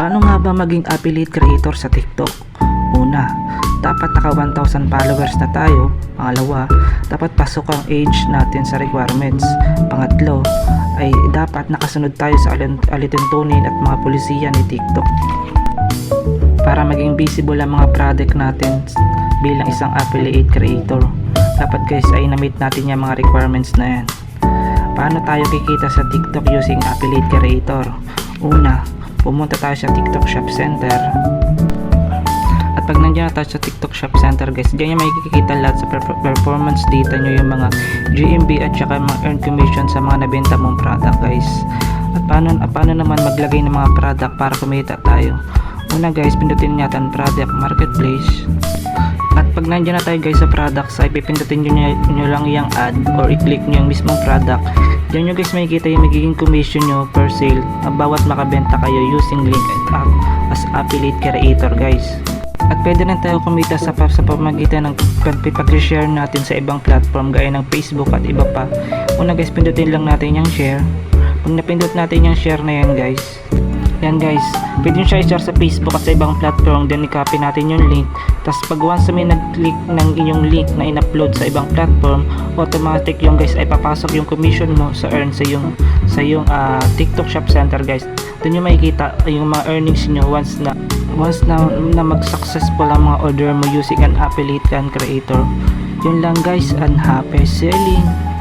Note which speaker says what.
Speaker 1: Paano nga ba maging affiliate creator sa TikTok? Una, dapat naka 1,000 followers na tayo. Pangalawa, dapat pasok ang age natin sa requirements. Pangatlo, ay dapat nakasunod tayo sa alituntunin at mga polisiya ni TikTok para maging visible ang mga product natin bilang isang affiliate creator. Dapat guys ay na-meet natin yung mga requirements na yan. Paano tayo kikita sa TikTok using affiliate creator? Una, pumunta tayo sa TikTok Shop Center. At pag nandiyan na tayo sa TikTok Shop Center guys, diyan yung makikita lahat sa performance data nyo, yung mga GMB at saka mga earned commission sa mga nabenta mong product guys. At paano naman maglagay ng mga product para kumita tayo? Una guys, pindutin nyo ang product marketplace. At pag nandiyan na tayo guys sa products, ay pipindutin nyo lang yung ad or i-click nyo yung mismong product. Diyan nyo guys makikita yung magiging commission nyo per sale bawat makabenta kayo using link as affiliate creator guys. At pwede rin tayo kumita sa pamamagitan ng pag-share natin sa ibang platform gaya ng Facebook at iba pa. Una guys, pindutin lang natin yung share. Pag napindot natin yung share na yan guys, pwede nyo siya i-share sa Facebook at sa ibang platform, then i-copy natin yung link. Tapos pag once may nag-click ng inyong link na in-upload sa ibang platform, automatic yung guys ay papasok yung commission mo sa yung TikTok Shop Center guys. Doon nyo makikita yung mga earnings nyo once na mag-successful ang mga order mo using an affiliate creator. Yun lang guys, and happy selling!